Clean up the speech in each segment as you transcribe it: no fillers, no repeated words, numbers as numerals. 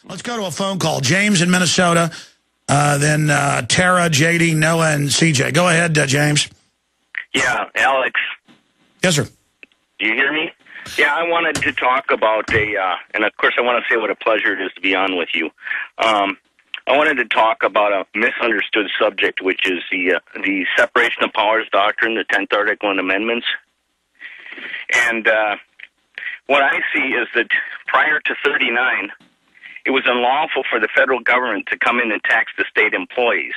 Let's go to a phone call. James in Minnesota, then Tara, JD, Noah, and CJ. Go ahead, James. Yeah, Alex. Yes, sir. Do you hear me? Yeah, I wanted to talk about and of course I want to say what a pleasure it is to be on with you. I wanted to talk about a misunderstood subject, which is the separation of powers doctrine, the 10th Article and Amendments. And what I see is that prior to 39, it was unlawful for the federal government to come in and tax the state employees.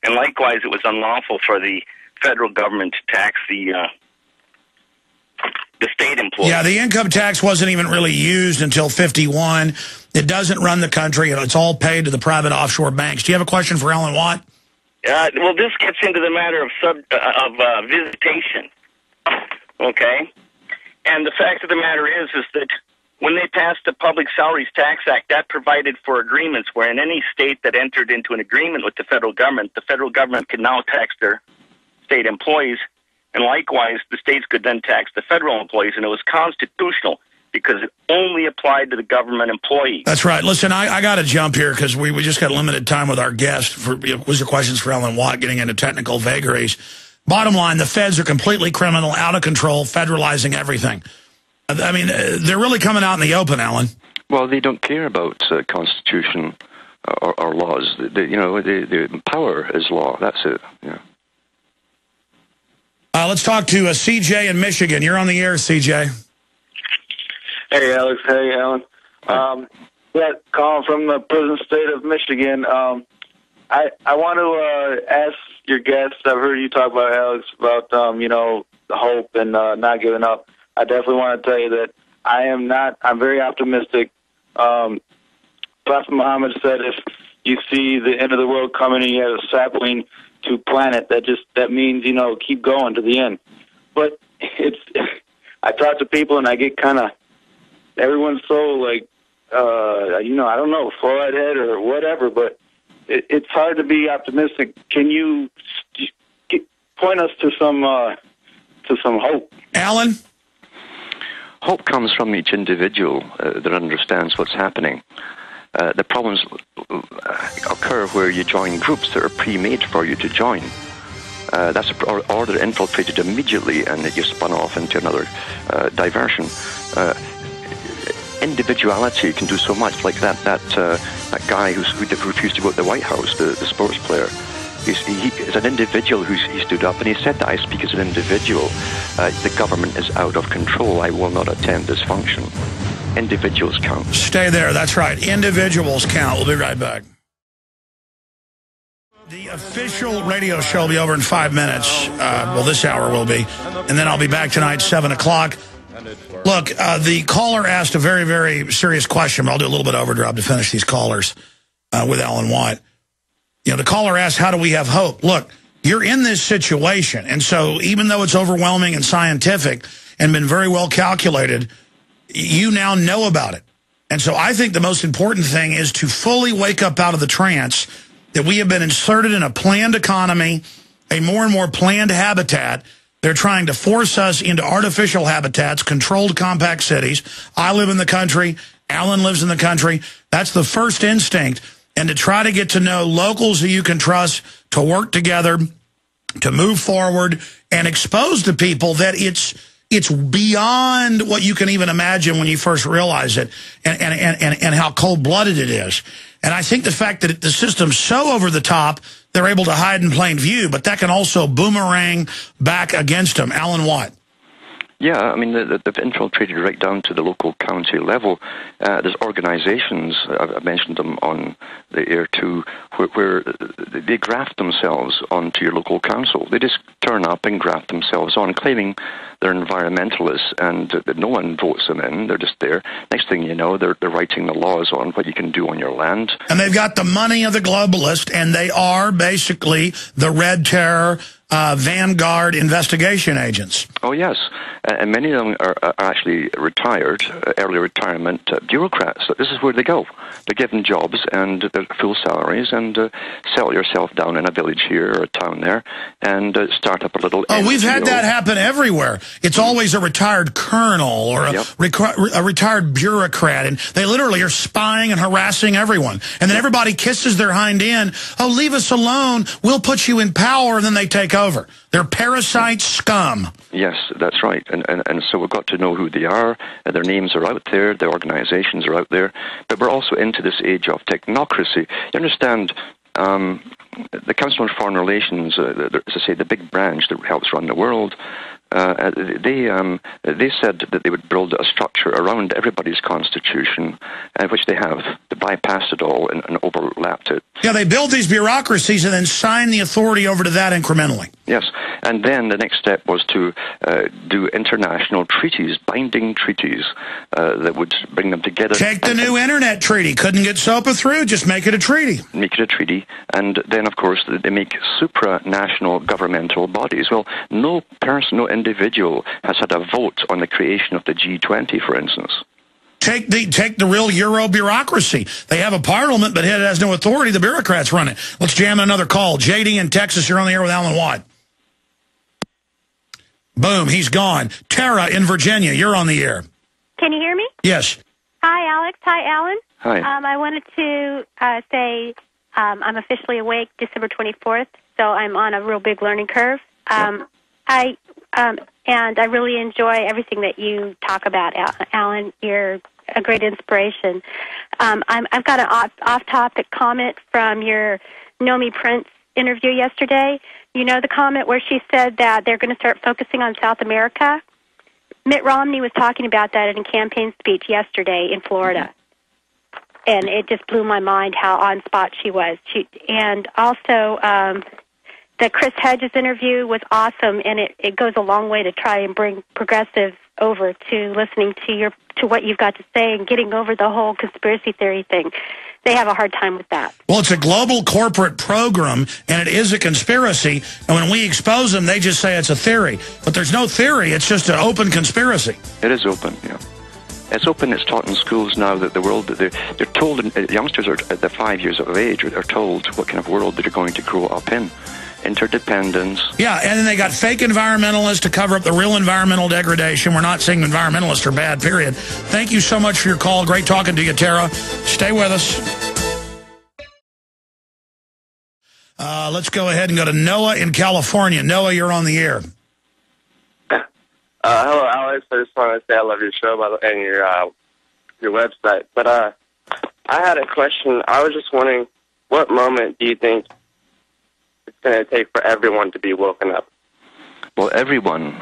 And likewise, it was unlawful for the federal government to tax the state employees. Yeah, the income tax wasn't even really used until 51. It doesn't run the country. It's all paid to the private offshore banks. Do you have a question for Alan Watt? Well, this gets into the matter of visitation, okay? And the fact of the matter is that when they passed the Public Salaries Tax Act, that provided for agreements where in any state that entered into an agreement with the federal government could now tax their state employees, and likewise, the states could then tax the federal employees, and it was constitutional because it only applied to the government employees. That's right. Listen, I got to jump here because we just got limited time with our guest for was there questions for Alan Watt, getting into technical vagaries. Bottom line, the feds are completely criminal, out of control, federalizing everything. I mean, they're really coming out in the open, Alan. Well, they don't care about Constitution or laws. The power is law. That's it. Yeah. Let's talk to CJ in Michigan. You're on the air, CJ. Hey, Alex. Hey, Alan. Yeah, calling from the prison state of Michigan. I want to ask your guests. I've heard you talk about, Alex, about the hope and not giving up. I definitely want to tell you that I am not. I'm very optimistic. Prophet Muhammad said, if you see the end of the world coming and you have a sapling to plant it, that means keep going to the end. But I talk to people and I get kind of, everyone's so like I don't know, forehead head or whatever, but it's hard to be optimistic. Can you point us to some hope? Alan? Hope comes from each individual that understands what's happening. The problems occur where you join groups that are pre-made for you to join. That's or they're infiltrated immediately and that you spun off into another diversion. Individuality can do so much, like that guy who refused to go to the White House, the sports player. He is an individual he stood up and he said that I speak as an individual. The government is out of control. I will not attend this function. Individuals count. Stay there. That's right. Individuals count. We'll be right back. The official radio show will be over in 5 minutes. Well, this hour will be. And then I'll be back tonight, 7 o'clock. Look, the caller asked a very, very serious question, but I'll do a little bit of overdrive to finish these callers with Alan Watt. The caller asked, how do we have hope? Look, you're in this situation, and so even though it's overwhelming and scientific and been very well calculated, you now know about it. And so I think the most important thing is to fully wake up out of the trance that we have been inserted in a planned economy, a more and more planned habitat. They're trying to force us into artificial habitats, controlled compact cities. I live in the country. Alan lives in the country. That's the first instinct. And to try to get to know locals who you can trust, to work together, to move forward, and expose to people that it's beyond what you can even imagine when you first realize it, and how cold-blooded it is. And I think the fact that the system's so over the top, they're able to hide in plain view, but that can also boomerang back against them. Alan Watt. Yeah, I mean, they've infiltrated right down to the local county level. There's organizations, I've mentioned them on the air too, where they graft themselves onto your local council. They just turn up and graft themselves on, claiming they're environmentalists and that no one votes them in. They're just there. Next thing you know, they're writing the laws on what you can do on your land. And they've got the money of the globalist, and they are basically the red terror, Vanguard investigation agents. Oh, yes. And many of them are actually retired, early retirement bureaucrats. So this is where they go. They're given jobs and they're full salaries, and settle yourself down in a village here or a town there and start up a little Oh, we've had that happen everywhere. It's always a retired colonel or a retired bureaucrat, and they literally are spying and harassing everyone. And then everybody kisses their hind end. Oh, leave us alone. We'll put you in power, and then they take over. They're parasite scum. Yes, that's right. And so we've got to know who they are. Their names are out there. Their organizations are out there. But we're also into this age of technocracy. You understand, the Council on Foreign Relations, as I say, the big branch that helps run the world, they said that they would build a structure around everybody's constitution, which they have. They bypassed it all and overlapped it. Yeah, they build these bureaucracies and then sign the authority over to that incrementally. Yes, and then the next step was to do international treaties, binding treaties that would bring them together. Take the new Internet treaty. Couldn't get SOPA through, just make it a treaty. Make it a treaty, and then, of course, they make supranational governmental bodies. Well, no person, no individual has had a vote on the creation of the G20, for instance. Take the real Euro bureaucracy. They have a parliament, but it has no authority. The bureaucrats run it. Let's jam another call. JD in Texas, you're on the air with Alan Watt. Boom, he's gone. Tara in Virginia, you're on the air. Can you hear me? Yes. Hi, Alex. Hi, Alan. Hi. I wanted to say I'm officially awake December 24th, so I'm on a real big learning curve. And I really enjoy everything that you talk about, Alan. You're a great inspiration. I've got an off-topic comment from your Nomi Prince interview yesterday. You know the comment where she said that they're going to start focusing on South America? Mitt Romney was talking about that in a campaign speech yesterday in Florida. And it just blew my mind how on spot she was. And also, the Chris Hedges interview was awesome, and it goes a long way to try and bring progressives over to listening to what you've got to say and getting over the whole conspiracy theory thing. They have a hard time with that. Well, it's a global corporate program, and it is a conspiracy. And when we expose them, they just say it's a theory. But there's no theory. It's just an open conspiracy. It is open, yeah. It's open. It's taught in schools now that the world that they're told, youngsters are at the 5 years of age are told what kind of world they're going to grow up in. Interdependence. Yeah, and then they got fake environmentalists to cover up the real environmental degradation. We're not saying environmentalists are bad, period. Thank you so much for your call. Great talking to you, Tara. Stay with us. Let's go ahead and go to Noah in California. Noah, you're on the air. Hello, Alex. I just want to say I love your show and your website. But I had a question. I was just wondering, what moment do you think it's going to take for everyone to be woken up? Well, everyone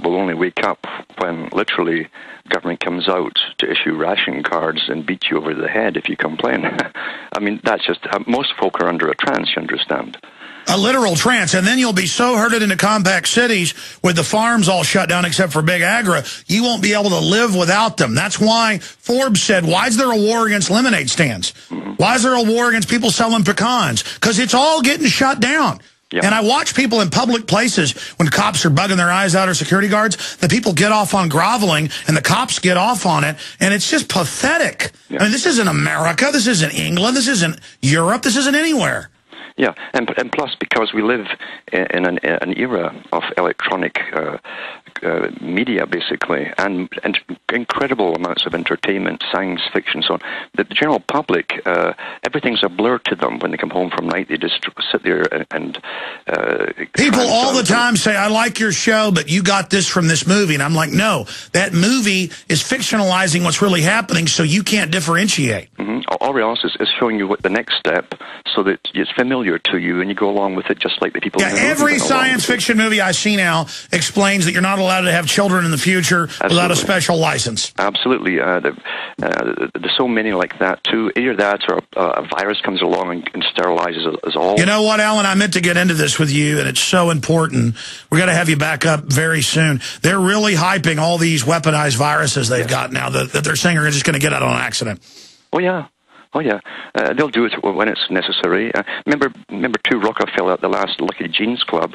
will only wake up when literally government comes out to issue ration cards and beat you over the head if you complain. I mean, that's just, most folk are under a trance, you understand. A literal trance, and then you'll be so herded into compact cities with the farms all shut down except for big agri, you won't be able to live without them. That's why Forbes said, why is there a war against lemonade stands? Why is there a war against people selling pecans? Because it's all getting shut down. Yep. And I watch people in public places when cops are bugging their eyes out or security guards, the people get off on groveling and the cops get off on it. And it's just pathetic. Yep. I mean, this isn't America. This isn't England. This isn't Europe. This isn't anywhere. Yeah, and plus because we live in an era of electronic media, basically, and incredible amounts of entertainment, science fiction, so on. The general public, everything's a blur to them when they come home from night. They just sit there and people all the time say, I like your show, but you got this from this movie. And I'm like, no, that movie is fictionalizing what's really happening, so you can't differentiate. All else is showing you what the next step, so that it's familiar to you, and you go along with it just like the people. Yeah, every science fiction movie I see now explains that you're not allowed to have children in the future without a special license. Absolutely. There's so many like that, too. Either that or a virus comes along and sterilizes us all. You know what, Alan? I meant to get into this with you, and it's so important. We're going to have you back up very soon. They're really hyping all these weaponized viruses they've got now that they're saying are just going to get out on accident. Oh, yeah. Oh yeah, they'll do it when it's necessary. Remember too, Rockefeller at the last Lucky Jeans Club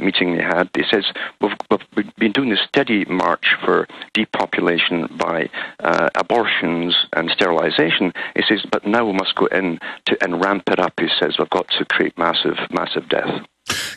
meeting they had. He says we've been doing this steady march for depopulation by abortions and sterilization. He says, but now we must go in and ramp it up. He says we've got to create massive death.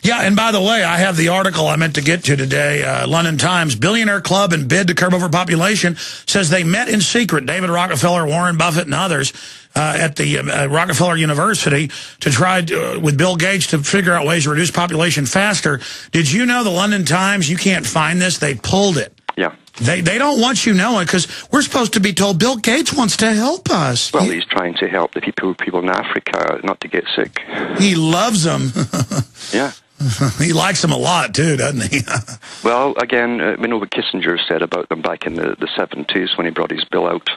Yeah, and by the way, I have the article I meant to get to today. London Times, billionaire club and bid to curb overpopulation, says they met in secret, David Rockefeller, Warren Buffett, and others, at the Rockefeller University to try with Bill Gates to figure out ways to reduce population faster. Did you know the London Times, you can't find this, they pulled it. Yeah. They don't want you knowing, because we're supposed to be told Bill Gates wants to help us. Well, he's trying to help the people in Africa not to get sick. He loves them. Yeah. He likes them a lot, too, doesn't he? Well, again, we know what Kissinger said about them back in the 70s when he brought his bill out.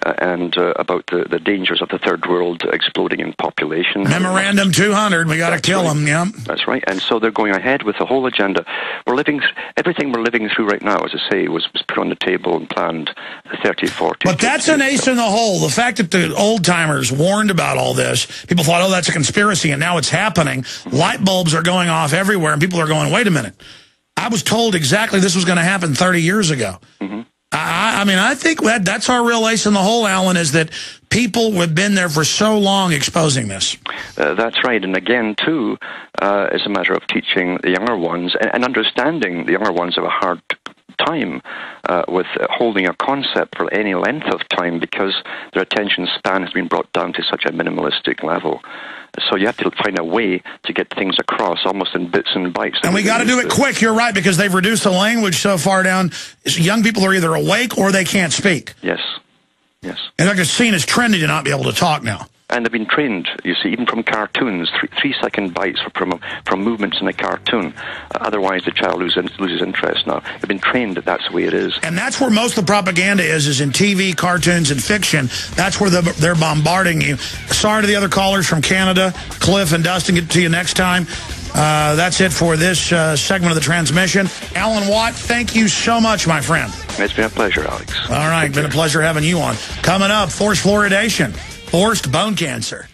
And about the dangers of the third world exploding in population. Memorandum 200, we got to kill them, yeah. That's right, and so they're going ahead with the whole agenda. Everything we're living through right now, as I say, was put on the table and planned 30, 40. But that's an ace in the hole. The fact that the old-timers warned about all this, people thought, oh, that's a conspiracy, and now it's happening. Light bulbs are going off everywhere, and people are going, wait a minute. I was told exactly this was going to happen 30 years ago. Mm-hmm. I mean, I think that's our real ace in the hole, Alan, is that people have been there for so long exposing this. That's right. And again, too, it's a matter of teaching the younger ones and understanding the younger ones have a hard time with holding a concept for any length of time because their attention span has been brought down to such a minimalistic level. So you have to find a way to get things across, almost in bits and bytes. And we got to do it quick. You're right, because they've reduced the language so far down. Young people are either awake or they can't speak. Yes, yes. And like it's seen as trendy to not be able to talk now. And they've been trained, you see, even from cartoons, 3-second bites from movements in a cartoon. Otherwise, the child loses interest now. They've been trained that that's the way it is. And that's where most of the propaganda is in TV, cartoons, and fiction. That's where they're bombarding you. Sorry to the other callers from Canada. Cliff and Dustin, get to you next time. That's it for this segment of the transmission. Alan Watt, thank you so much, my friend. It's been a pleasure, Alex. All right, been a pleasure having you on. Coming up, forced fluoridation. Forced bone cancer.